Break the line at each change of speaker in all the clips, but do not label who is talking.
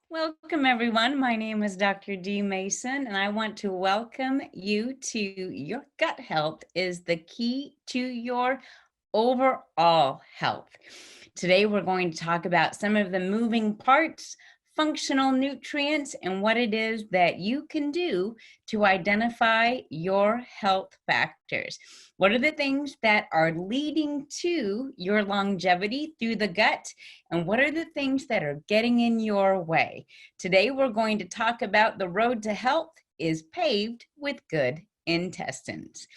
Welcome, everyone. My name is Dr. D. Mason, and I want to welcome you to Your Gut Health is the Key to Your Overall Health. Today, we're going to talk about some of the moving parts, functional nutrients, and what it is that you can do to identify your health factors. What are the things that are leading to your longevity through the gut? And what are the things that are getting in your way? Today, we're going to talk about the road to health is paved with good intestines.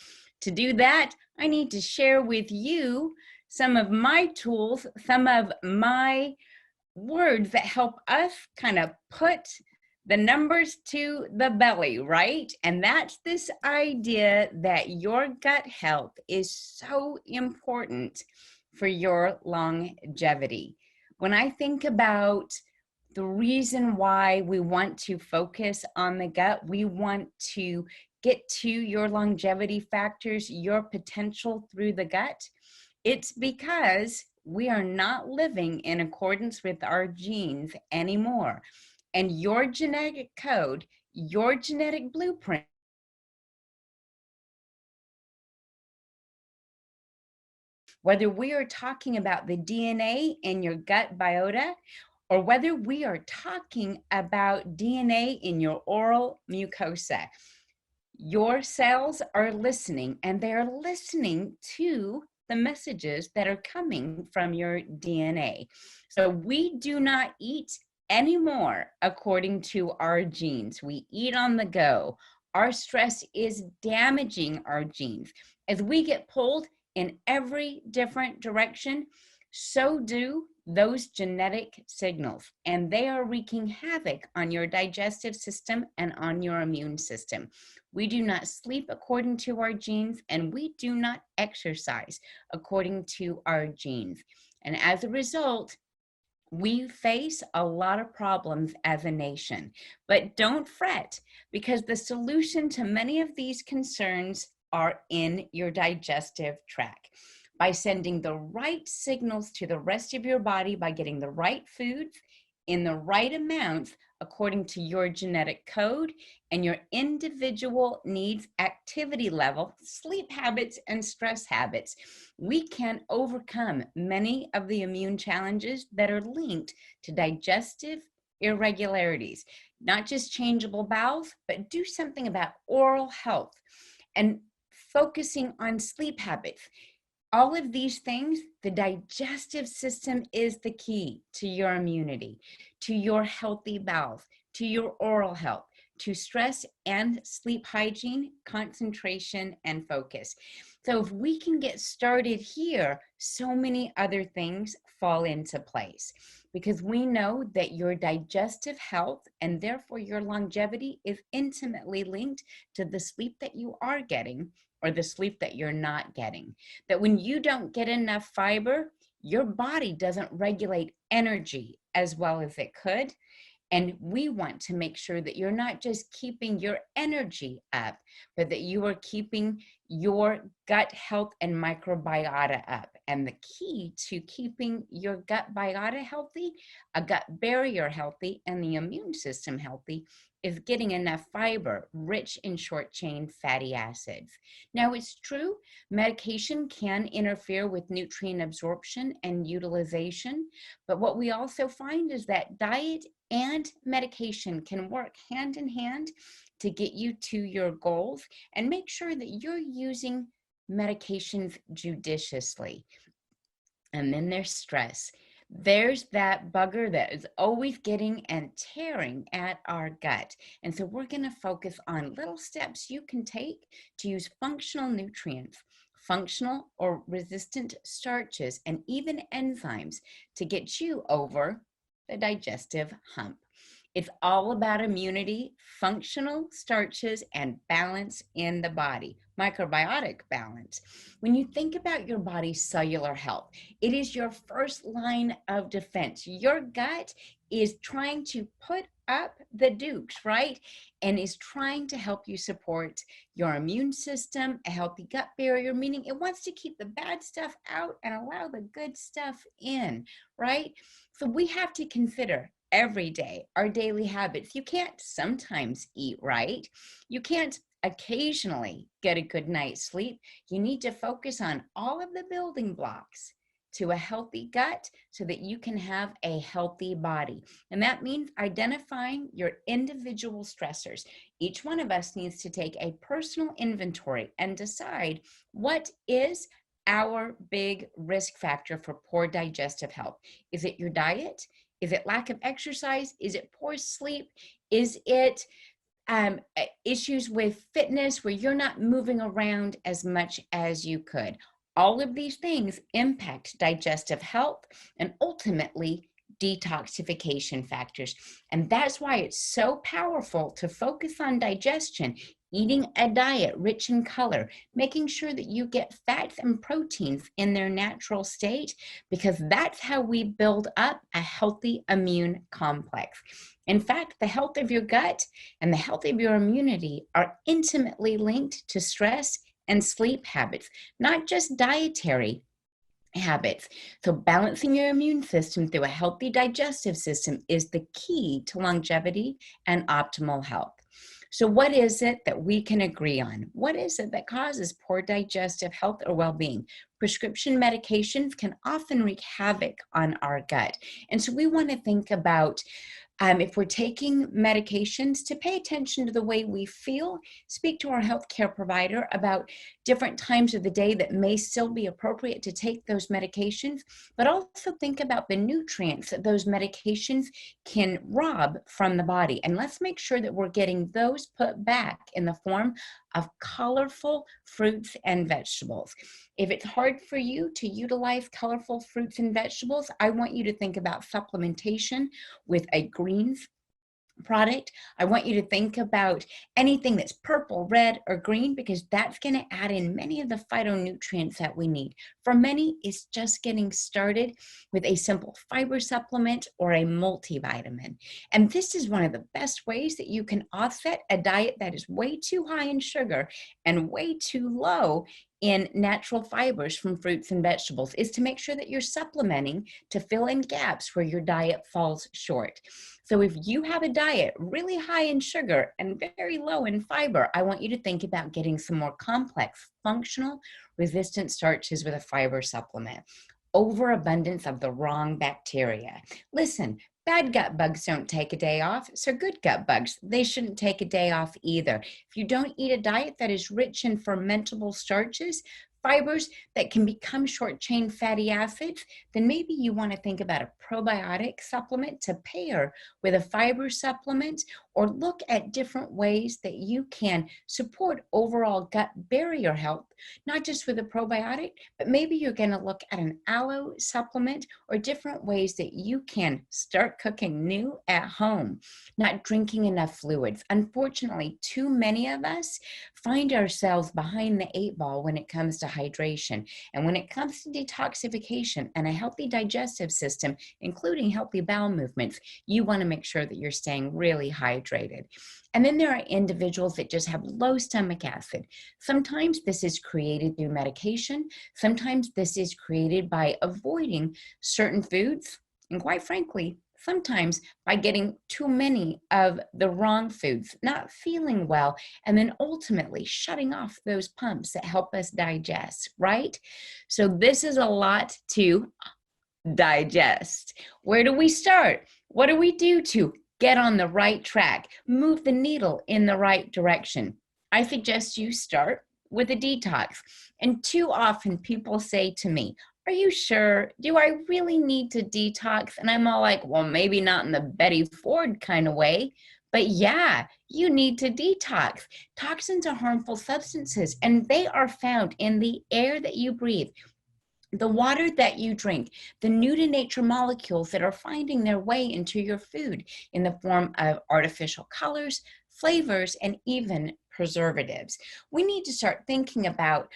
To do that, I need to share with you some of my tools, some of my words that help us kind of put the numbers to the belly, right? And that's this idea that your gut health is so important for your longevity. When I think about the reason why we want to focus on the gut, we want to get to your longevity factors, your potential through the gut, it's because we are not living in accordance with our genes anymore. And your genetic code, your genetic blueprint, whether we are talking about the DNA in your gut biota, or whether we are talking about DNA in your oral mucosa, your cells are listening, and they're listening to the messages that are coming from your DNA. So we do not eat anymore according to our genes. We eat on the go. Our stress is damaging our genes. As we get pulled in every different direction, so do those genetic signals, and they are wreaking havoc on your digestive system and on your immune system. We do not sleep according to our genes, and we do not exercise according to our genes. And as a result, we face a lot of problems as a nation. But don't fret, because the solution to many of these concerns are in your digestive tract. By sending the right signals to the rest of your body, by getting the right foods in the right amounts according to your genetic code and your individual needs, activity level, sleep habits, and stress habits, we can overcome many of the immune challenges that are linked to digestive irregularities. Not just changeable bowels, but do something about oral health and focusing on sleep habits. All of these things, the digestive system is the key to your immunity, to your healthy bowels, to your oral health, to stress and sleep hygiene, concentration, and focus. So if we can get started here, so many other things fall into place, because we know that your digestive health and therefore your longevity is intimately linked to the sleep that you are getting or the sleep that you're not getting. That when you don't get enough fiber, your body doesn't regulate energy as well as it could. And we want to make sure that you're not just keeping your energy up, but that you are keeping your gut health and microbiota up. And the key to keeping your gut biota healthy, a gut barrier healthy, and the immune system healthy is getting enough fiber, rich in short chain fatty acids. Now, it's true, medication can interfere with nutrient absorption and utilization, but what we also find is that diet and medication can work hand in hand to get you to your goals, and make sure that you're using medications judiciously. And then there's stress. There's that bugger that is always getting and tearing at our gut. And so we're going to focus on little steps you can take to use functional nutrients, functional or resistant starches, and even enzymes to get you over the digestive hump. It's all about immunity, functional starches, and balance in the body, microbiotic balance. When you think about your body's cellular health, it is your first line of defense. Your gut is trying to put up the dukes, right? And is trying to help you support your immune system, a healthy gut barrier, meaning it wants to keep the bad stuff out and allow the good stuff in, right? So we have to consider every day, our daily habits. You can't sometimes eat right. You can't occasionally get a good night's sleep. You need to focus on all of the building blocks to a healthy gut so that you can have a healthy body. And that means identifying your individual stressors. Each one of us needs to take a personal inventory and decide what is our big risk factor for poor digestive health. Is it your diet? Is it lack of exercise? Is it poor sleep? Is it issues with fitness where you're not moving around as much as you could? All of these things impact digestive health and ultimately detoxification factors. And that's why it's so powerful to focus on digestion, eating a diet rich in color, making sure that you get fats and proteins in their natural state, because that's how we build up a healthy immune complex. In fact, the health of your gut and the health of your immunity are intimately linked to stress and sleep habits, not just dietary habits. So balancing your immune system through a healthy digestive system is the key to longevity and optimal health. So what is it that we can agree on? What is it that causes poor digestive health or well-being? Prescription medications can often wreak havoc on our gut. And so we want to think about if we're taking medications, to pay attention to the way we feel, speak to our healthcare provider about different times of the day that may still be appropriate to take those medications, but also think about the nutrients that those medications can rob from the body. And let's make sure that we're getting those put back in the form of colorful fruits and vegetables. If it's hard for you to utilize colorful fruits and vegetables, I want you to think about supplementation with a greens product. I want you to think about anything that's purple, red, or green, because that's going to add in many of the phytonutrients that we need. For many, it's just getting started with a simple fiber supplement or a multivitamin. And this is one of the best ways that you can offset a diet that is way too high in sugar and way too low in natural fibers from fruits and vegetables, is to make sure that you're supplementing to fill in gaps where your diet falls short. So if you have a diet really high in sugar and very low in fiber, I want you to think about getting some more complex, functional, resistant starches with a fiber supplement. Overabundance of the wrong bacteria. Listen, bad gut bugs don't take a day off, so good gut bugs, they shouldn't take a day off either. If you don't eat a diet that is rich in fermentable starches, fibers that can become short-chain fatty acids, then maybe you want to think about a probiotic supplement to pair with a fiber supplement, or look at different ways that you can support overall gut barrier health, not just with a probiotic, but maybe you're going to look at an aloe supplement or different ways that you can start cooking new at home, not drinking enough fluids. Unfortunately, too many of us find ourselves behind the 8 ball when it comes to hydration. And when it comes to detoxification and a healthy digestive system, including healthy bowel movements, you want to make sure that you're staying really hydrated. And then there are individuals that just have low stomach acid. Sometimes this is created through medication. Sometimes this is created by avoiding certain foods. And quite frankly, sometimes by getting too many of the wrong foods, not feeling well, and then ultimately shutting off those pumps that help us digest, right? So this is a lot to digest. Where do we start? What do we do to get on the right track, move the needle in the right direction? I suggest you start with a detox. And too often people say to me, are you sure? Do I really need to detox? And I'm all like, well, maybe not in the Betty Ford kind of way, but yeah, you need to detox. Toxins are harmful substances, and they are found in the air that you breathe, the water that you drink, the new to nature molecules that are finding their way into your food in the form of artificial colors, flavors, and even preservatives. We need to start thinking about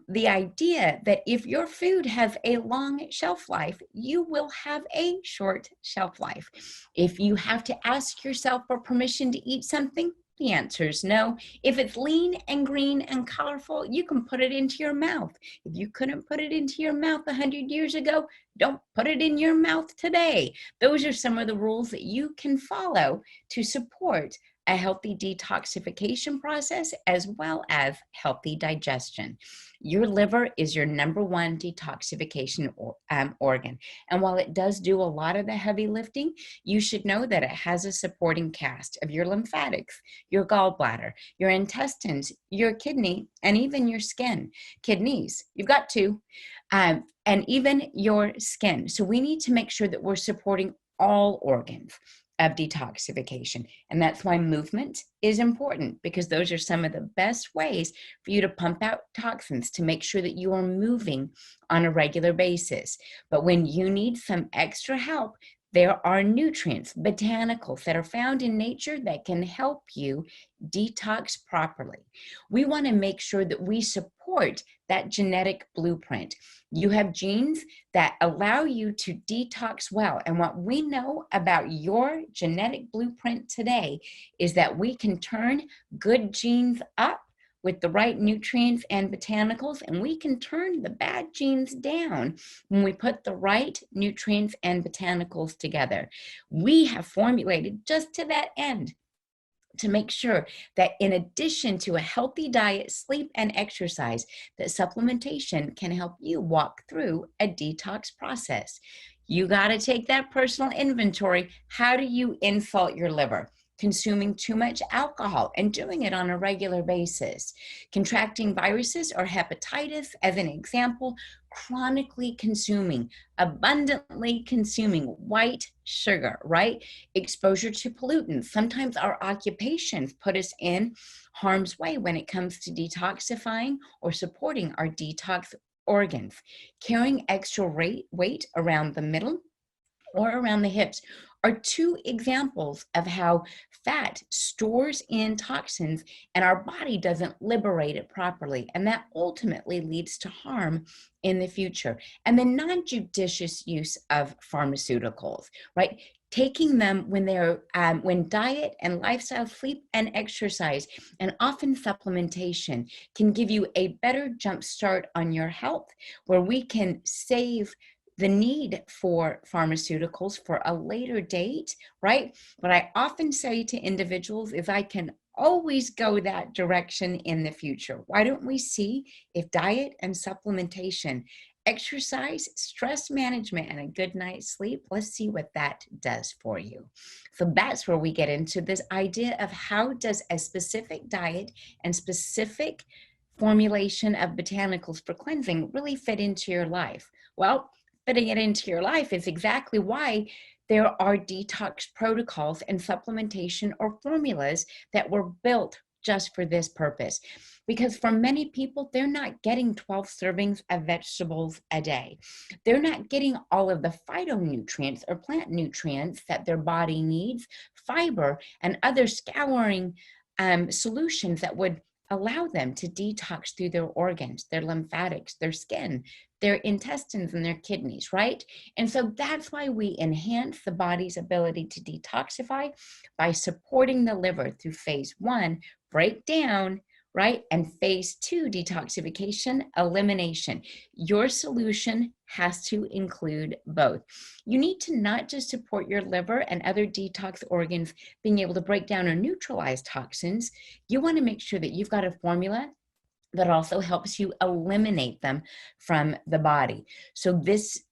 the idea that if your food has a long shelf life, you will have a short shelf life. If you have to ask yourself for permission to eat something, the answer is no. If it's lean and green and colorful, you can put it into your mouth. If you couldn't put it into your mouth 100 years ago, Don't put it in your mouth today. Those are some of the rules that you can follow to support a healthy detoxification process as well as healthy digestion. Your liver is your number one detoxification organ. And while it does do a lot of the heavy lifting, you should know that it has a supporting cast of your lymphatics, your gallbladder, your intestines, your kidney, and even your skin. Kidneys, you've got two, and even your skin. So we need to make sure that we're supporting all organs of detoxification. And that's why movement is important, because those are some of the best ways for you to pump out toxins, to make sure that you are moving on a regular basis. But when you need some extra help, there are nutrients, botanicals that are found in nature that can help you detox properly. We want to make sure that we support that genetic blueprint. You have genes that allow you to detox well. And what we know about your genetic blueprint today is that we can turn good genes up with the right nutrients and botanicals, and we can turn the bad genes down when we put the right nutrients and botanicals together. We have formulated just to that end to make sure that in addition to a healthy diet, sleep, and exercise, that supplementation can help you walk through a detox process. You got to take that personal inventory. How do you insult your liver? Consuming too much alcohol and doing it on a regular basis, contracting viruses or hepatitis as an example, chronically consuming, abundantly consuming white sugar, right? Exposure to pollutants. Sometimes our occupations put us in harm's way when it comes to detoxifying or supporting our detox organs. Carrying extra weight around the middle or around the hips are two examples of how fat stores in toxins and our body doesn't liberate it properly. And that ultimately leads to harm in the future. And the non-judicious use of pharmaceuticals, right? Taking them when they're when diet and lifestyle, sleep and exercise, and often supplementation can give you a better jump start on your health, where we can save the need for pharmaceuticals for a later date, right? What I often say to individuals is I can always go that direction in the future. Why don't we see if diet and supplementation, exercise, stress management, and a good night's sleep, let's see what that does for you. So that's where we get into this idea of how does a specific diet and specific formulation of botanicals for cleansing really fit into your life? Well, fitting it into your life is exactly why there are detox protocols and supplementation or formulas that were built just for this purpose. Because for many people, they're not getting 12 servings of vegetables a day. They're not getting all of the phytonutrients or plant nutrients that their body needs, fiber, and other scouring solutions that would allow them to detox through their organs, their lymphatics, their skin, their intestines, and their kidneys, right? And so that's why we enhance the body's ability to detoxify by supporting the liver through phase 1, breakdown, right? And phase 2, detoxification, elimination. Your solution has to include both. You need to not just support your liver and other detox organs being able to break down or neutralize toxins. You want to make sure that you've got a formula that also helps you eliminate them from the body. So this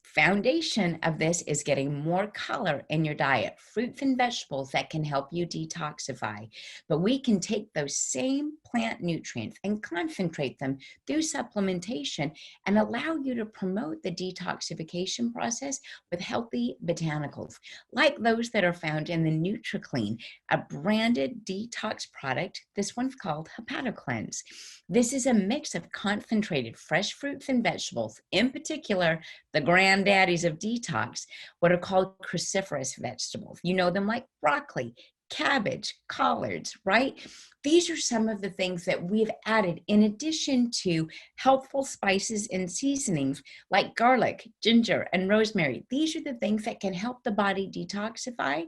foundation of this is getting more color in your diet, fruits and vegetables that can help you detoxify. But we can take those same plant nutrients and concentrate them through supplementation and allow you to promote the detoxification process with healthy botanicals, like those that are found in the NutriClean, a branded detox product. This one's called HepatoCleanse. This is a mix of concentrated fresh fruits and vegetables, in particular, the granddaddies of detox, what are called cruciferous vegetables. You know them like broccoli, cabbage, collards, right? These are some of the things that we've added in addition to helpful spices and seasonings like garlic, ginger, and rosemary. These are the things that can help the body detoxify,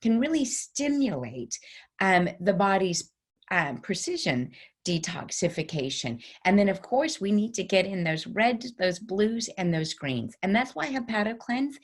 can really stimulate the body's precision detoxification. And then, of course, we need to get in those reds, those blues, and those greens. And that's why HepatoCleanse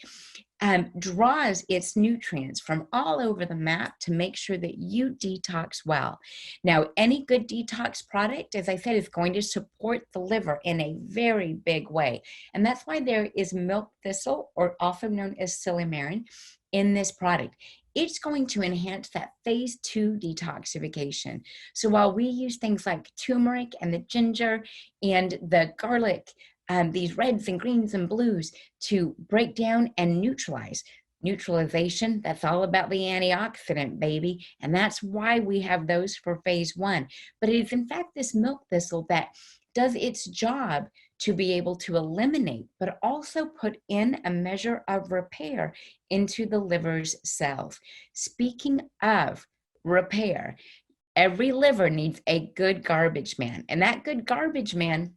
draws its nutrients from all over the map to make sure that you detox well. Now, any good detox product, as I said, is going to support the liver in a very big way. And that's why there is milk thistle, or also known as silymarin, in this product. It's going to enhance that phase 2 detoxification. So while we use things like turmeric and the ginger and the garlic, these reds and greens and blues to break down and neutralize. Neutralization, that's all about the antioxidant, baby. And that's why we have those for phase 1. But it is in fact this milk thistle that does its job to be able to eliminate, but also put in a measure of repair into the liver's cells. Speaking of repair, every liver needs a good garbage man. And that good garbage man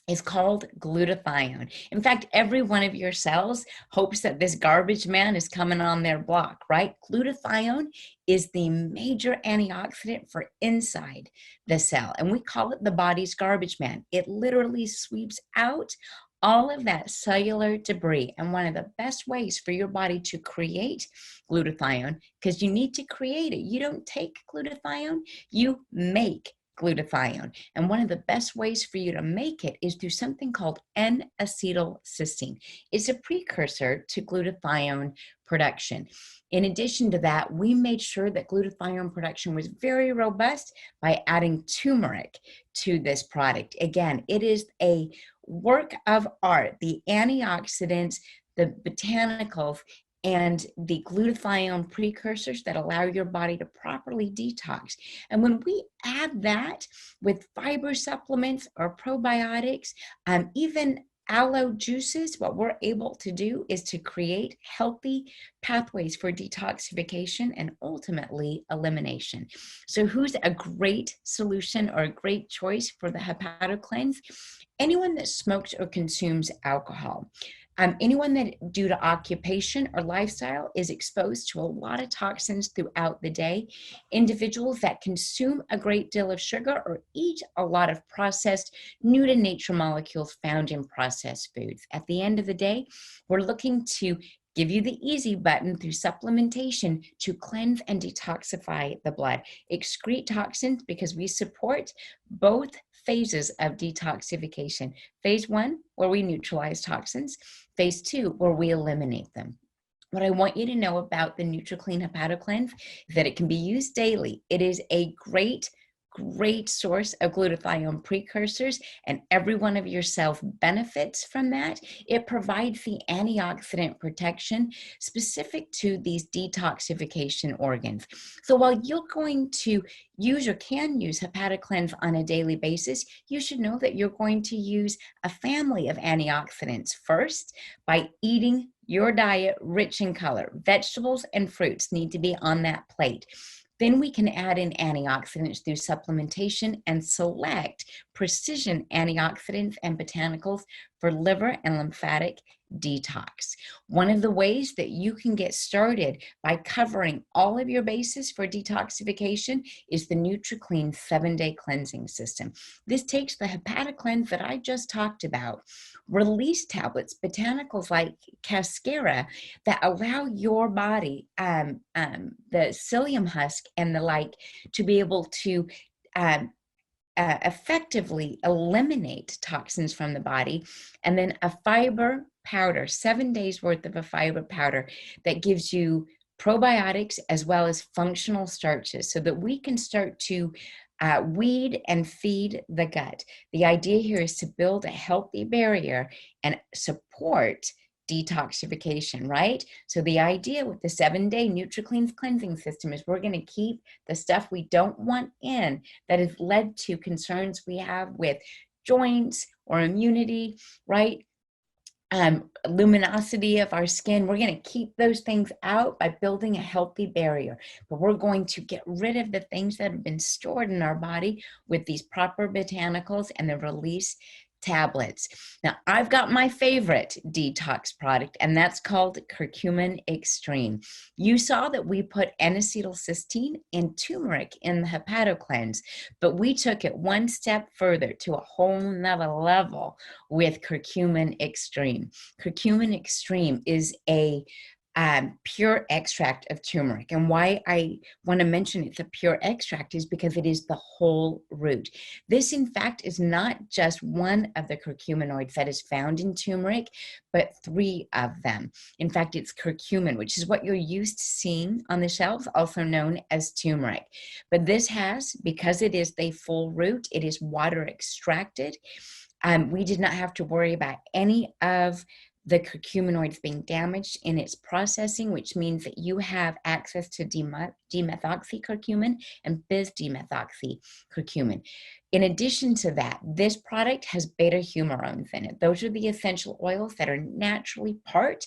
is called glutathione. In fact, every one of your cells hopes that this garbage man is coming on their block, right? Glutathione is the major antioxidant for inside the cell, and we call it the body's garbage man. It literally sweeps out all of that cellular debris. And one of the best ways for your body to create glutathione, because you need to create it. You don't take glutathione, you make glutathione. And one of the best ways for you to make it is through something called N-acetylcysteine. It's a precursor to glutathione production. In addition to that, we made sure that glutathione production was very robust by adding turmeric to this product. Again, it is a work of art. The antioxidants, the botanicals, and the glutathione precursors that allow your body to properly detox. And when we add that with fiber supplements or probiotics, even aloe juices, what we're able to do is to create healthy pathways for detoxification and ultimately elimination. So who's a great solution or a great choice for the HepatoCleanse? Anyone that smokes or consumes alcohol. Anyone that, due to occupation or lifestyle, is exposed to a lot of toxins throughout the day. Individuals that consume a great deal of sugar or eat a lot of processed, new to nature molecules found in processed foods. At the end of the day, we're looking to give you the easy button through supplementation to cleanse and detoxify the blood. Excrete toxins because we support both phases of detoxification. Phase 1, where we neutralize toxins. Phase 2, where we eliminate them. What I want you to know about the NutriClean HepatoCleanse is that it can be used daily. It is a great source of glutathione precursors, and every one of your cells benefits from that. It provides the antioxidant protection specific to these detoxification organs. So while you're going to use or can use HepatoCleanse on a daily basis, you should know that you're going to use a family of antioxidants first by eating your diet rich in color. Vegetables and fruits need to be on that plate. Then we can add in antioxidants through supplementation and select precision antioxidants and botanicals for liver and lymphatic detox. One of the ways that you can get started by covering all of your bases for detoxification is the NutriClean 7-day cleansing system. This takes the HepatoCleanse that I just talked about, release tablets, botanicals like cascara that allow your body, the psyllium husk and the like, to be able to effectively eliminate toxins from the body, and then a fiber powder, 7 days worth of a fiber powder that gives you probiotics as well as functional starches so that we can start to weed and feed the gut. The idea here is to build a healthy barrier and support detoxification, right? So the idea with the 7-day NutriClean cleansing system is we're going to keep the stuff we don't want in that has led to concerns we have with joints or immunity, right? Luminosity of our skin. We're going to keep those things out by building a healthy barrier, but we're going to get rid of the things that have been stored in our body with these proper botanicals and the release tablets. Now, I've got my favorite detox product, and that's called Curcumin Extreme. You saw that we put N-acetylcysteine and turmeric in the hepatocleanse, but we took it one step further to a whole nother level with Curcumin Extreme. Curcumin Extreme is a pure extract of turmeric. And why I want to mention it's a pure extract is because it is the whole root. This, in fact, is not just one of the curcuminoids that is found in turmeric, but 3 of them. In fact, it's curcumin, which is what you're used to seeing on the shelves, also known as turmeric. But this has, because it is the full root, it is water extracted. We did not have to worry about any of the curcuminoids being damaged in its processing, which means that you have access to dimethoxycurcumin and bis-dimethoxycurcumin. In addition to that, this product has beta-humirones in it. Those are the essential oils that are naturally part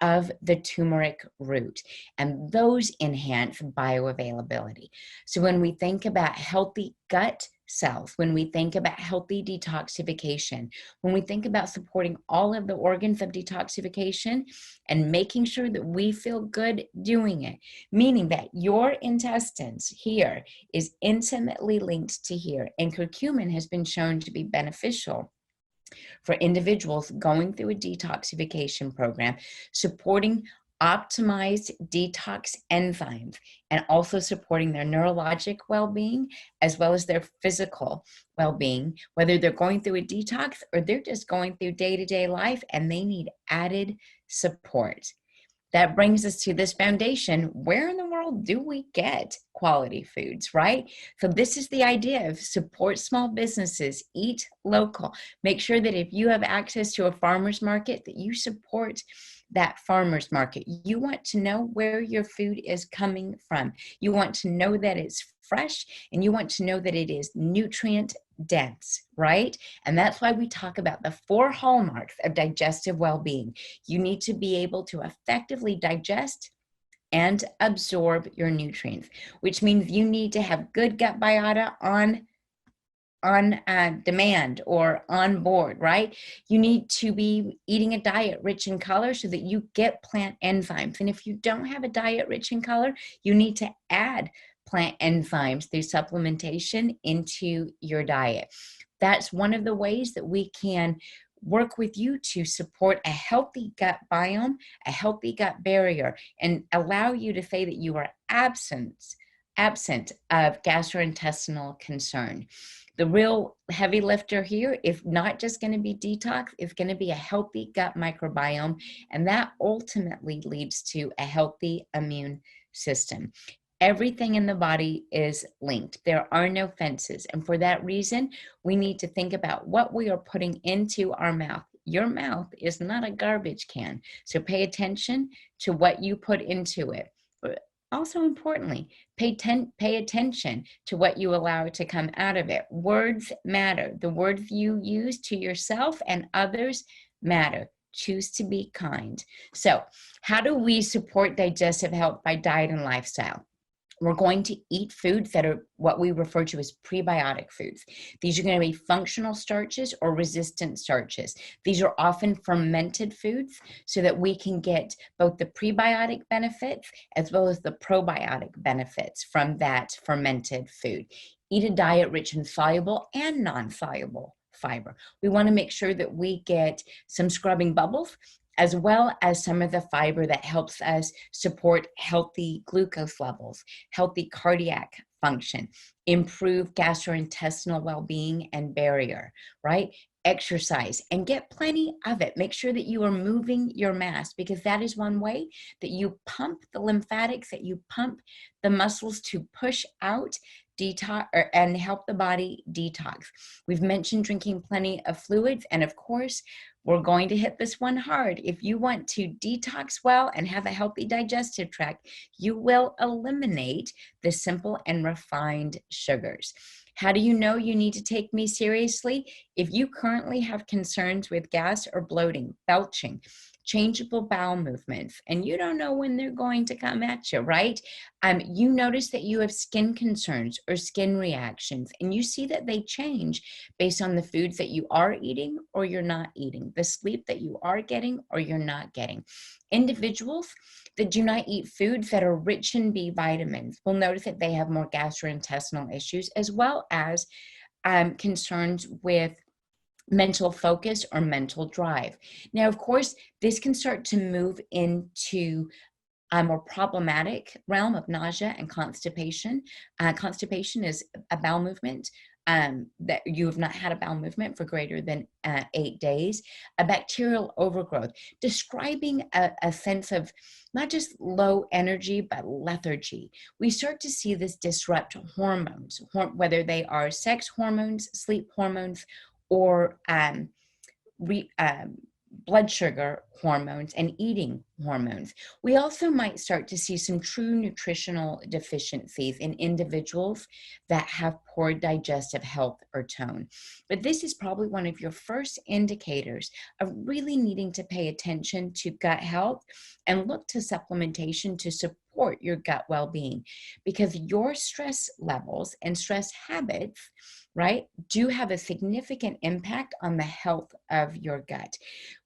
of the turmeric root, and those enhance bioavailability. So when we think about healthy gut cells, when we think about healthy detoxification, when we think about supporting all of the organs of detoxification and making sure that we feel good doing it, meaning that your intestines here is intimately linked to here, and curcumin has been shown to be beneficial for individuals going through a detoxification program, supporting optimized detox enzymes, and also supporting their neurologic well-being as well as their physical well-being, whether they're going through a detox or they're just going through day-to-day life and they need added support. That brings us to this foundation. Where in the world do we get quality foods, right? So this is the idea of support small businesses, eat local. Make sure that if you have access to a farmer's market, that you support that farmer's market. You want to know where your food is coming from. You want to know that it's fresh, and you want to know that it is nutrient dense, right? And that's why we talk about the 4 hallmarks of digestive well-being. You need to be able to effectively digest and absorb your nutrients, which means you need to have good gut biota on demand or on board, right? You need to be eating a diet rich in color so that you get plant enzymes. And if you don't have a diet rich in color, you need to add plant enzymes through supplementation into your diet. That's one of the ways that we can work with you to support a healthy gut biome, a healthy gut barrier, and allow you to say that you are absent of gastrointestinal concern. The real heavy lifter here is not just going to be detox, it's going to be a healthy gut microbiome, and that ultimately leads to a healthy immune system. Everything in the body is linked. There are no fences, and for that reason, we need to think about what we are putting into our mouth. Your mouth is not a garbage can, so pay attention to what you put into it. But also importantly, pay attention to what you allow to come out of it. Words matter. The words you use to yourself and others matter. Choose to be kind. So, how do we support digestive health by diet and lifestyle? We're going to eat foods that are what we refer to as prebiotic foods. These are going to be functional starches or resistant starches. These are often fermented foods so that we can get both the prebiotic benefits as well as the probiotic benefits from that fermented food. Eat a diet rich in soluble and non-soluble fiber. We want to make sure that we get some scrubbing bubbles as well as some of the fiber that helps us support healthy glucose levels, healthy cardiac function, improve gastrointestinal well-being and barrier, right? Exercise and get plenty of it. Make sure that you are moving your mass, because that is one way that you pump the lymphatics, that you pump the muscles to push out detox and help the body detox. We've mentioned drinking plenty of fluids, and of course, we're going to hit this one hard. If you want to detox well and have a healthy digestive tract, you will eliminate the simple and refined sugars. How do you know you need to take me seriously? If you currently have concerns with gas or bloating, belching, changeable bowel movements, and you don't know when they're going to come at you, right? You notice that you have skin concerns or skin reactions, and you see that they change based on the foods that you are eating or you're not eating, the sleep that you are getting or you're not getting. Individuals that do not eat foods that are rich in B vitamins will notice that they have more gastrointestinal issues, as well as concerns with mental focus or mental drive. Now, of course, this can start to move into a more problematic realm of nausea and constipation. Constipation is a bowel movement that you have not had a bowel movement for greater than 8 days. A bacterial overgrowth, describing a sense of not just low energy, but lethargy. We start to see this disrupt hormones, whether they are sex hormones, sleep hormones, or blood sugar hormones and eating hormones. We also might start to see some true nutritional deficiencies in individuals that have poor digestive health or tone. But this is probably one of your first indicators of really needing to pay attention to gut health and look to supplementation to support your gut well-being, because your stress levels and stress habits, right, do have a significant impact on the health of your gut.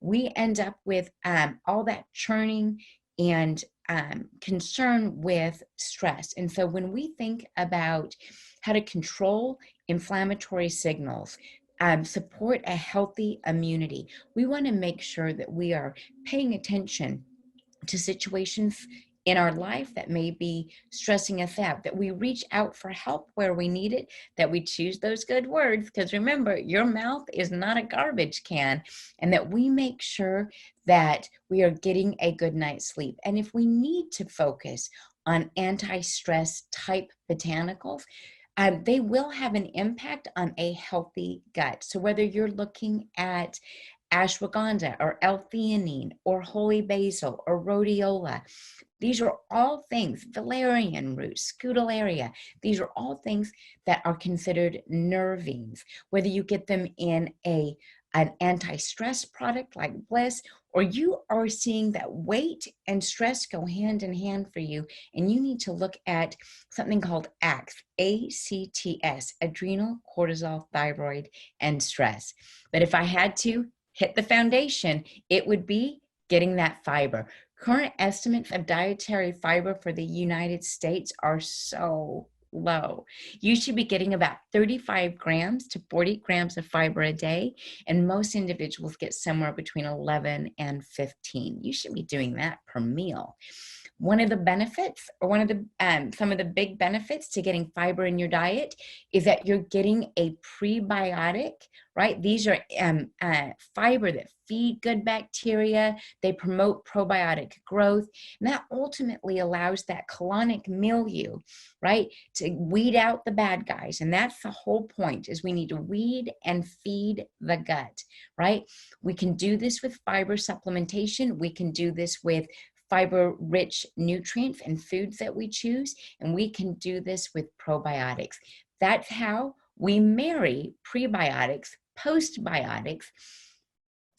We end up with all that churning and concern with stress. And so when we think about how to control inflammatory signals, support a healthy immunity, we want to make sure that we are paying attention to situations in our life that may be stressing us out, that we reach out for help where we need it, that we choose those good words, because remember, your mouth is not a garbage can, and that we make sure that we are getting a good night's sleep. And if we need to focus on anti-stress type botanicals, they will have an impact on a healthy gut. So whether you're looking at ashwagandha or L-theanine or holy basil or rhodiola, these are all things, valerian root, scutellaria, these are all things that are considered nervines. Whether you get them in an anti-stress product like Bliss, or you are seeing that weight and stress go hand in hand for you, and you need to look at something called ACTS, ACTS, adrenal, cortisol, thyroid, and stress. But if I had to hit the foundation, it would be getting that fiber. Current estimates of dietary fiber for the United States are so low. You should be getting about 35 grams to 40 grams of fiber a day, and most individuals get somewhere between 11 and 15. You should be doing that per meal. One of the benefits, or one of the some of the big benefits to getting fiber in your diet, is that you're getting a prebiotic, right? These are fiber that feed good bacteria. They promote probiotic growth, and that ultimately allows that colonic milieu, right, to weed out the bad guys. And that's the whole point, is we need to weed and feed the gut, right? We can do this with fiber supplementation. We can do this with fiber-rich nutrients and foods that we choose, and we can do this with probiotics. That's how we marry prebiotics, postbiotics,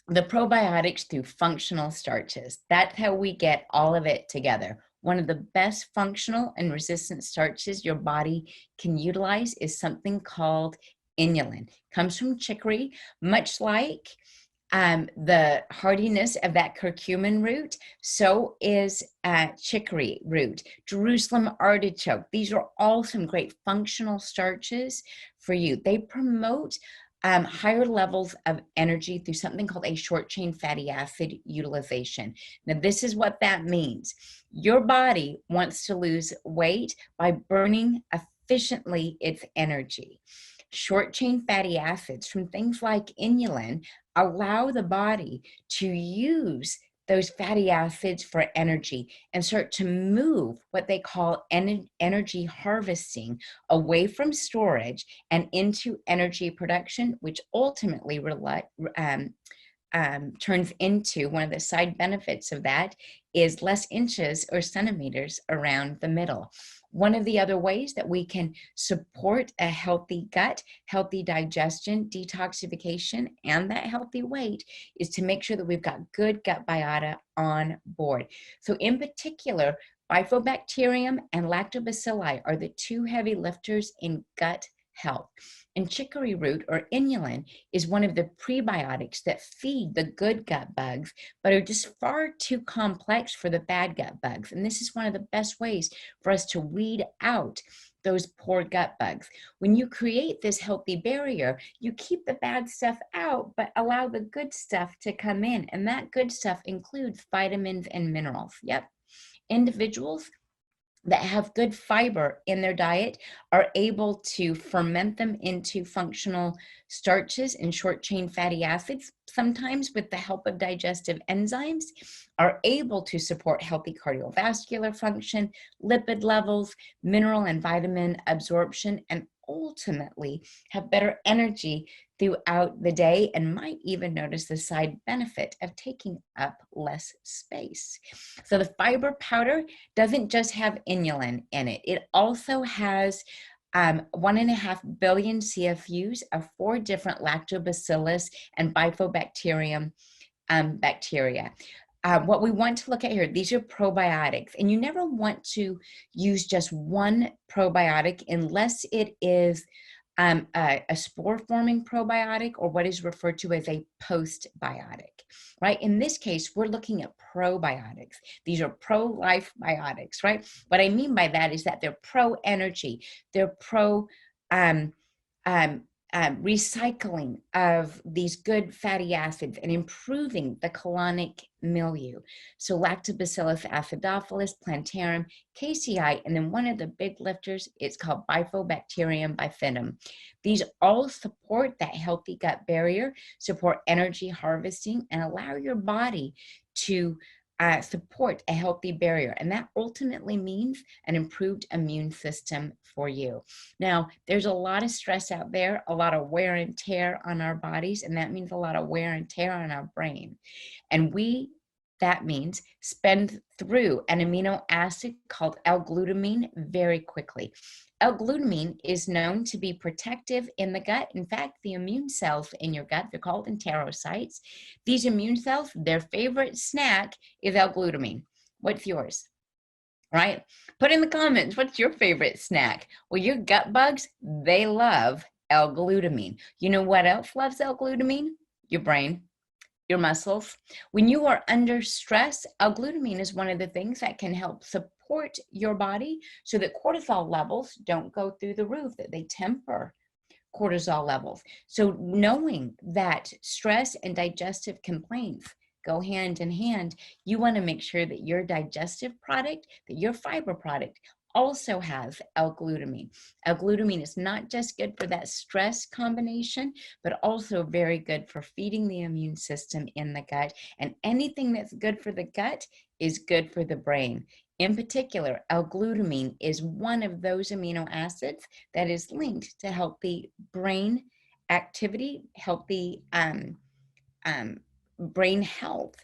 the probiotics through functional starches. That's how we get all of it together. One of the best functional and resistant starches your body can utilize is something called inulin. Comes from chicory, much like the hardiness of that curcumin root, so is chicory root, Jerusalem artichoke. These are all some great functional starches for you. They promote higher levels of energy through something called a short chain fatty acid utilization. Now, this is what that means. Your body wants to lose weight by burning efficiently its energy. Short chain fatty acids from things like inulin allow the body to use those fatty acids for energy and start to move what they call energy harvesting away from storage and into energy production, which ultimately turns into, one of the side benefits of that is less inches or centimeters around the middle. One of the other ways that we can support a healthy gut, healthy digestion, detoxification, and that healthy weight is to make sure that we've got good gut biota on board. So in particular, Bifidobacterium and lactobacilli are the two heavy lifters in gut health. And chicory root or inulin is one of the prebiotics that feed the good gut bugs, but are just far too complex for the bad gut bugs. And this is one of the best ways for us to weed out those poor gut bugs. When you create this healthy barrier, you keep the bad stuff out, but allow the good stuff to come in. And that good stuff includes vitamins and minerals. Yep. Individuals that have good fiber in their diet are able to ferment them into functional starches and short chain fatty acids, sometimes with the help of digestive enzymes, are able to support healthy cardiovascular function, lipid levels, mineral and vitamin absorption, and ultimately have better energy throughout the day, and might even notice the side benefit of taking up less space. So the fiber powder doesn't just have inulin in it. It also has 1.5 billion CFUs of 4 different lactobacillus and bifidobacterium bacteria. What we want to look at here, these are probiotics, and you never want to use just one probiotic unless it is a spore-forming probiotic or what is referred to as a postbiotic, right? In this case, we're looking at probiotics. These are pro-life biotics, right? What I mean by that is that they're pro-energy, they're pro recycling of these good fatty acids and improving the colonic milieu. So Lactobacillus acidophilus, plantarum, KCI, and then one of the big lifters, it's called Bifidobacterium bifidum. These all support that healthy gut barrier, support energy harvesting, and allow your body to support a healthy barrier. And that ultimately means an improved immune system for you. Now, there's a lot of stress out there, a lot of wear and tear on our bodies, and that means a lot of wear and tear on our brain. And that means spend through an amino acid called L-glutamine very quickly. L-glutamine is known to be protective in the gut. In fact, the immune cells in your gut, they're called enterocytes. These immune cells, their favorite snack is L-glutamine. What's yours? Right? Put in the comments, what's your favorite snack? Well, your gut bugs, they love L-glutamine. You know what else loves L-glutamine? Your brain, your muscles. When you are under stress, L-glutamine is one of the things that can help support your body so that cortisol levels don't go through the roof, that they temper cortisol levels. So knowing that stress and digestive complaints go hand in hand, you want to make sure that your digestive product, that your fiber product also has L-glutamine. L-glutamine is not just good for that stress combination, but also very good for feeding the immune system in the gut. And anything that's good for the gut is good for the brain. In particular, L-glutamine is one of those amino acids that is linked to healthy brain activity, healthy brain health.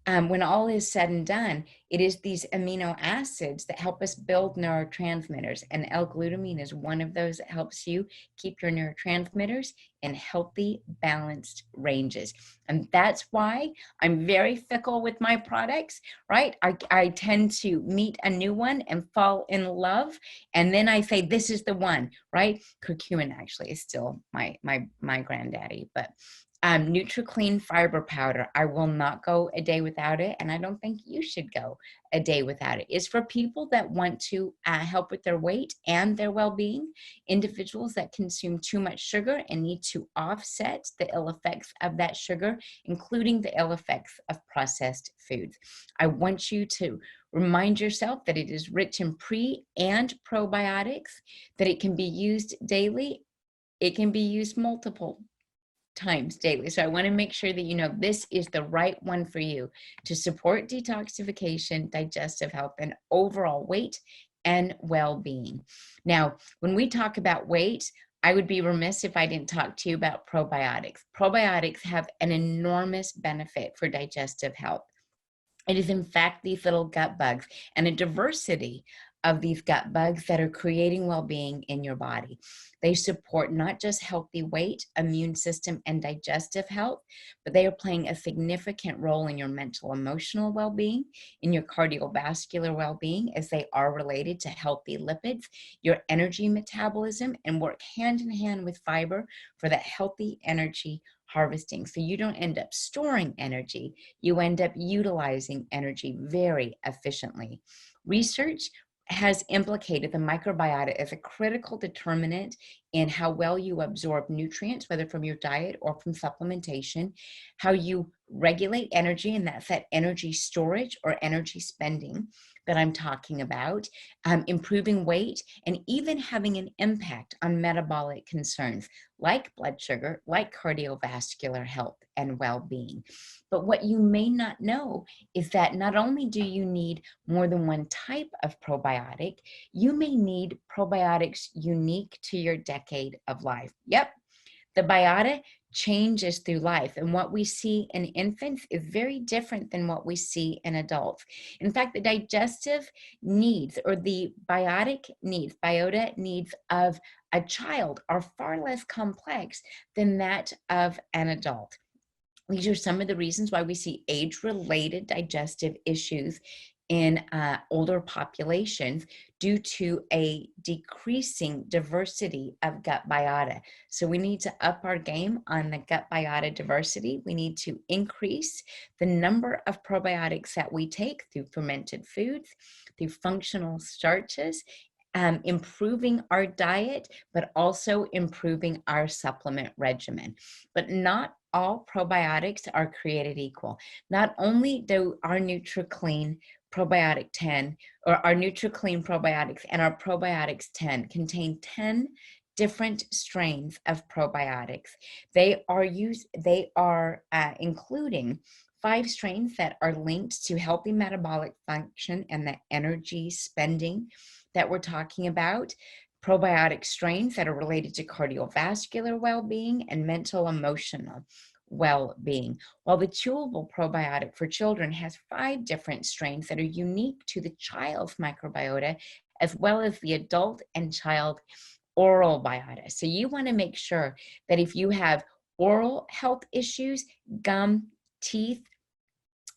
When all is said and done, it is these amino acids that help us build neurotransmitters, and L-glutamine is one of those that helps you keep your neurotransmitters in healthy, balanced ranges. And that's why I'm very fickle with my products, right? I tend to meet a new one and fall in love, and then I say, this is the one, right? Curcumin actually is still my granddaddy, but NutriClean fiber powder, I will not go a day without it, and I don't think you should go a day without it. It's for people that want to help with their weight and their well-being, individuals that consume too much sugar and need to offset the ill effects of that sugar, including the ill effects of processed foods. I want you to remind yourself that it is rich in pre and probiotics, that it can be used daily, it can be used multiple times daily. So I want to make sure that you know this is the right one for you to support detoxification, digestive health, and overall weight and well-being. Now, when we talk about weight, I would be remiss if I didn't talk to you about probiotics. Probiotics have an enormous benefit for digestive health. It is, in fact, these little gut bugs and a diversity of these gut bugs that are creating well-being in your body. They support not just healthy weight, immune system, and digestive health, but they are playing a significant role in your mental, emotional well-being, in your cardiovascular well-being, as they are related to healthy lipids, your energy metabolism, and work hand in hand with fiber for that healthy energy harvesting. So you don't end up storing energy, you end up utilizing energy very efficiently. Research has implicated the microbiota as a critical determinant in how well you absorb nutrients, whether from your diet or from supplementation, how you regulate energy, and that's that energy storage or energy spending that I'm talking about, improving weight, and even having an impact on metabolic concerns like blood sugar, like cardiovascular health and well-being. But what you may not know is that not only do you need more than one type of probiotic, you may need probiotics unique to your decade of life. Yep, the biota changes through life, and what we see in infants is very different than what we see in adults. In fact, the digestive needs or the biota needs of a child are far less complex than that of an adult. These are some of the reasons why we see age-related digestive issues in older populations due to a decreasing diversity of gut biota. So we need to up our game on the gut biota diversity. We need to increase the number of probiotics that we take through fermented foods, through functional starches, improving our diet, but also improving our supplement regimen. But not all probiotics are created equal. Not only do our NutriClean Probiotic 10 or our NutriClean probiotics and our Probiotics 10 contain 10 different strains of probiotics. They are including 5 strains that are linked to healthy metabolic function and the energy spending that we're talking about. Probiotic strains that are related to cardiovascular well-being and mental emotional well-being. While the chewable probiotic for children has 5 different strains that are unique to the child's microbiota, as well as the adult and child oral biota. So you want to make sure that if you have oral health issues, gum, teeth,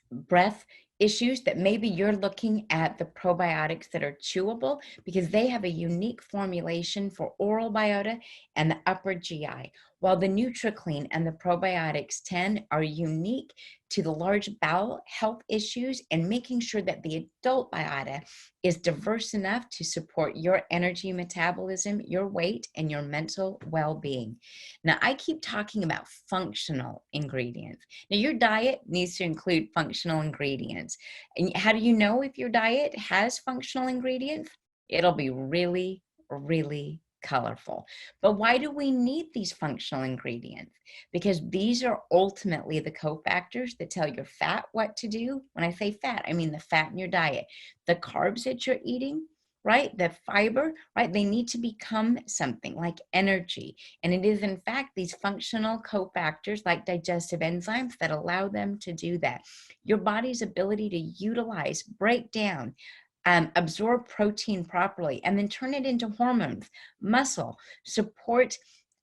breath issues, that maybe you're looking at the probiotics that are chewable, because they have a unique formulation for oral biota and the upper GI, while the NutriClean and the Probiotics 10 are unique to the large bowel health issues and making sure that the adult biota is diverse enough to support your energy metabolism, your weight, and your mental well-being. Now, I keep talking about functional ingredients. Now, your diet needs to include functional ingredients. And how do you know if your diet has functional ingredients? It'll be really, really colorful. But why do we need these functional ingredients? Because these are ultimately the cofactors that tell your fat what to do. When I say fat, I mean the fat in your diet, the carbs that you're eating, right? The fiber, right? They need to become something like energy. And it is, in fact, these functional cofactors like digestive enzymes that allow them to do that. Your body's ability to utilize, break down, absorb protein properly, and then turn it into hormones, muscle, support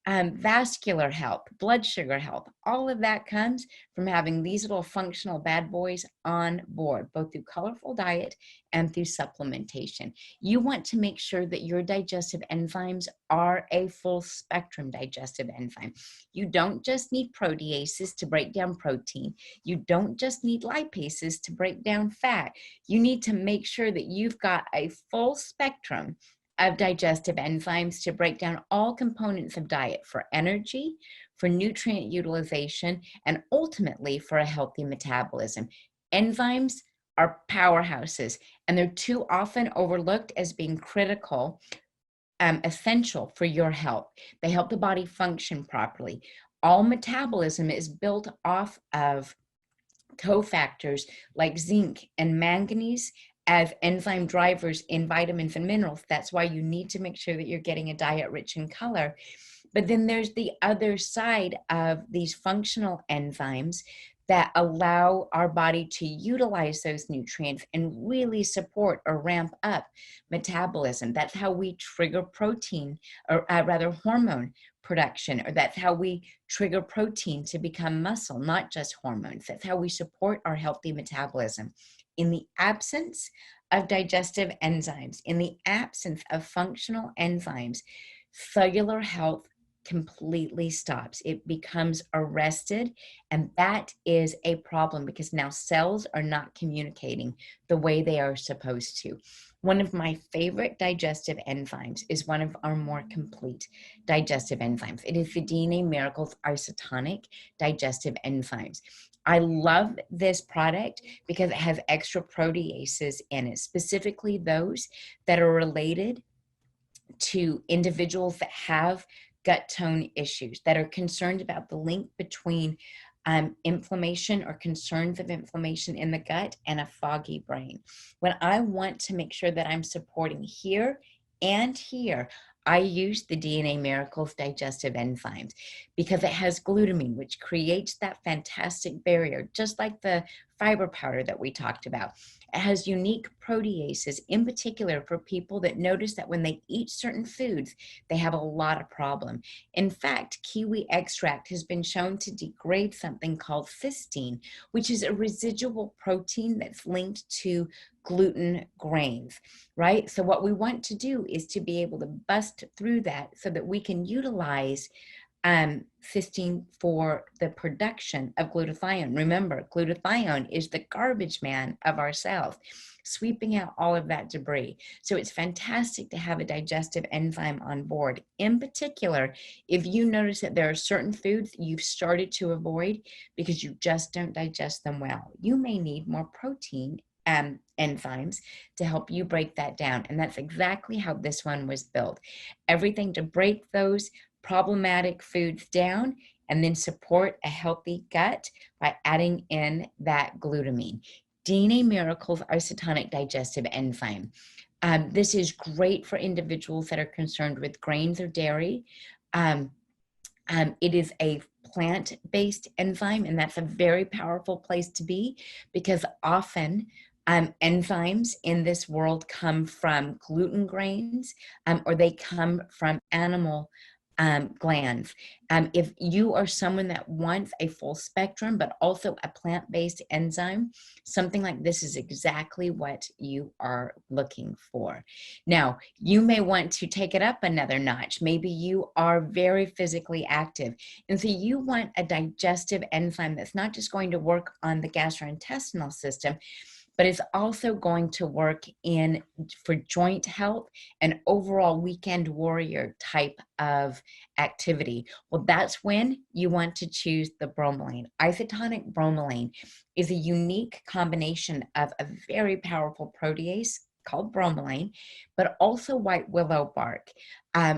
vascular health, blood sugar health. All of that comes from having these little functional bad boys on board, both through colorful diet and through supplementation. You want to make sure that your digestive enzymes are a full spectrum digestive enzyme. You don't just need proteases to break down protein. You don't just need lipases to break down fat. You need to make sure that you've got a full spectrum of digestive enzymes to break down all components of diet for energy, for nutrient utilization, and ultimately for a healthy metabolism. Enzymes are powerhouses, and they're too often overlooked as being critical, essential for your health. They help the body function properly. All metabolism is built off of cofactors like zinc and manganese as enzyme drivers in vitamins and minerals. That's why you need to make sure that you're getting a diet rich in color. But then there's the other side of these functional enzymes that allow our body to utilize those nutrients and really support or ramp up metabolism. That's how we trigger protein, or rather hormone production, or that's how we trigger protein to become muscle, not just hormones. That's how we support our healthy metabolism. In the absence of digestive enzymes, in the absence of functional enzymes, cellular health completely stops. It becomes arrested, and that is a problem because now cells are not communicating the way they are supposed to. One of my favorite digestive enzymes is one of our more complete digestive enzymes. It is the DNA Miracles isotonic digestive enzymes. I love this product because it has extra proteases in it, specifically those that are related to individuals that have gut tone issues, that are concerned about the link between inflammation or concerns of inflammation in the gut and a foggy brain. When I want to make sure that I'm supporting here and here, I use the DNA Miracles digestive enzymes because it has glutamine, which creates that fantastic barrier, just like the fiber powder that we talked about. It has unique proteases, in particular for people that notice that when they eat certain foods, they have a lot of problem. In fact, kiwi extract has been shown to degrade something called cysteine, which is a residual protein that's linked to gluten grains, right? So what we want to do is to be able to bust through that so that we can utilize cysteine for the production of glutathione. Remember, glutathione is the garbage man of our cells, sweeping out all of that debris. So it's fantastic to have a digestive enzyme on board. In particular, if you notice that there are certain foods you've started to avoid because you just don't digest them well, you may need more protein enzymes to help you break that down. And that's exactly how this one was built. Everything to break those problematic foods down and then support a healthy gut by adding in that glutamine. DNA Miracles isotonic digestive enzyme. This is great for individuals that are concerned with grains or dairy. It is a plant-based enzyme, and that's a very powerful place to be because often enzymes in this world come from gluten grains, or they come from animal glands. If you are someone that wants a full spectrum, but also a plant-based enzyme, something like this is exactly what you are looking for. Now, you may want to take it up another notch. Maybe you are very physically active, and so you want a digestive enzyme that's not just going to work on the gastrointestinal system, but it's also going to work for joint health and overall weekend warrior type of activity. Well, that's when you want to choose the bromelain. Isotonic bromelain is a unique combination of a very powerful protease called bromelain, but also white willow bark,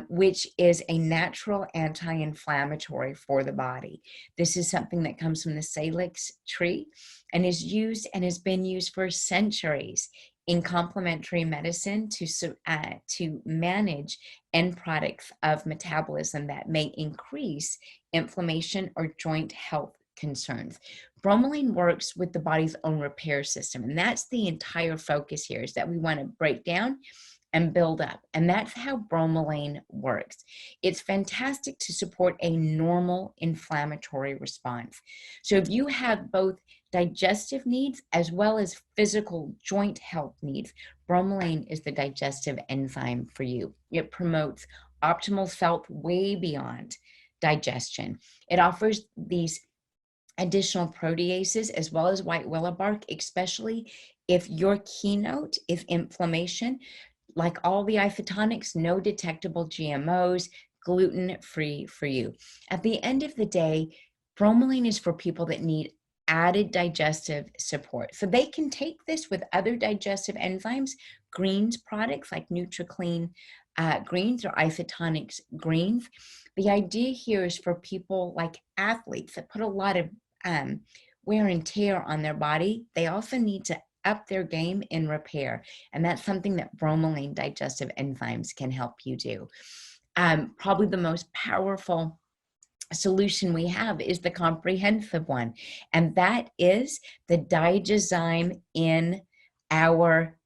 which is a natural anti-inflammatory for the body. This is something that comes from the salix tree and is used and has been used for centuries in complementary medicine to manage end products of metabolism that may increase inflammation or joint health concerns. Bromelain works with the body's own repair system, and that's the entire focus here, is that we want to break down and build up. And that's how bromelain works. It's fantastic to support a normal inflammatory response. So if you have both digestive needs as well as physical joint health needs, bromelain is the digestive enzyme for you. It promotes optimal health way beyond digestion. It offers these additional proteases as well as white willow bark, especially if your keynote is inflammation. Like all the isotonics, no detectable GMOs, gluten-free for you. At the end of the day, bromelain is for people that need added digestive support. So they can take this with other digestive enzymes, greens products like NutriClean greens or isotonics greens. The idea here is for people like athletes that put a lot of wear and tear on their body. They also need to up their game in repair. And that's something that bromelain digestive enzymes can help you do. probably the most powerful solution we have is the comprehensive one, and that is the digesime in our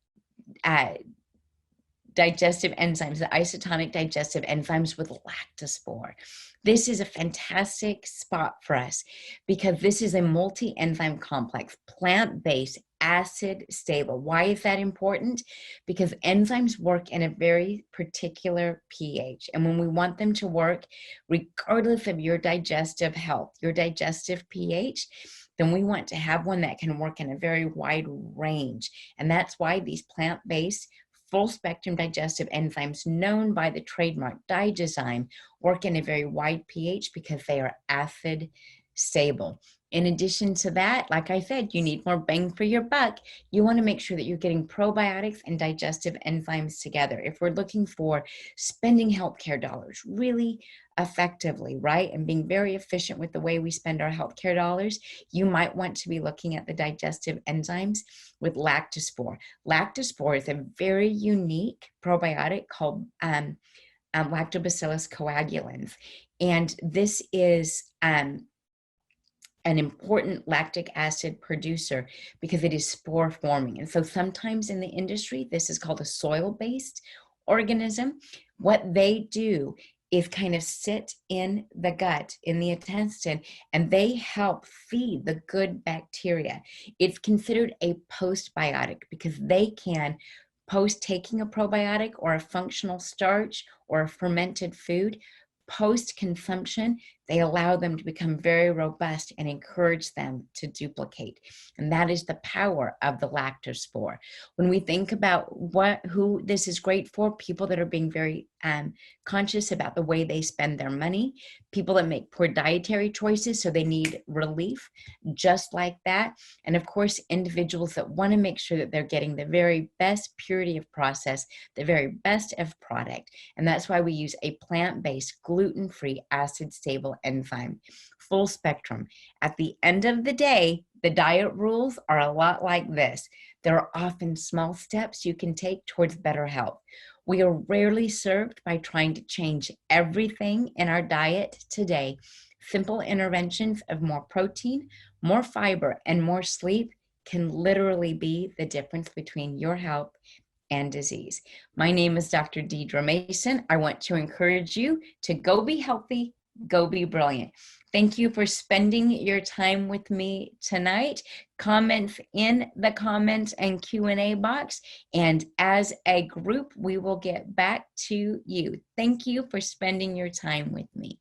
digestive enzymes, the isotonic digestive enzymes with lactospore. This is a fantastic spot for us because this is a multi-enzyme complex, plant-based, acid stable. Why is that important? Because enzymes work in a very particular pH. And when we want them to work, regardless of your digestive health, your digestive pH, then we want to have one that can work in a very wide range. And that's why these plant-based full spectrum digestive enzymes, known by the trademark digesime, work in a very wide pH because they are acid stable. In addition to that, like I said, you need more bang for your buck. You want to make sure that you're getting probiotics and digestive enzymes together. If we're looking for spending healthcare dollars really effectively, right, and being very efficient with the way we spend our healthcare dollars, you might want to be looking at the digestive enzymes with lactospore. Lactospore is a very unique probiotic called Lactobacillus coagulans, and this is an important lactic acid producer because it is spore forming. And so sometimes in the industry, this is called a soil-based organism. What they do is kind of sit in the gut, in the intestine, and they help feed the good bacteria. It's considered a postbiotic because they can, post taking a probiotic or a functional starch or a fermented food, post-consumption, they allow them to become very robust and encourage them to duplicate. And that is the power of the lactospore. When we think about who this is great for, people that are being very conscious about the way they spend their money, people that make poor dietary choices, so they need relief, just like that. And of course, individuals that want to make sure that they're getting the very best purity of process, the very best of product. And that's why we use a plant-based, gluten-free, acid-stable enzyme, full spectrum. At the end of the day, the diet rules are a lot like this. There are often small steps you can take towards better health. We are rarely served by trying to change everything in our diet today. Simple interventions of more protein, more fiber, and more sleep can literally be the difference between your health and disease. My name is Dr. Deedra Mason. I want to encourage you to go be healthy, go be brilliant. Thank you for spending your time with me tonight. Comments in the comments and Q&A box. And as a group, we will get back to you. Thank you for spending your time with me.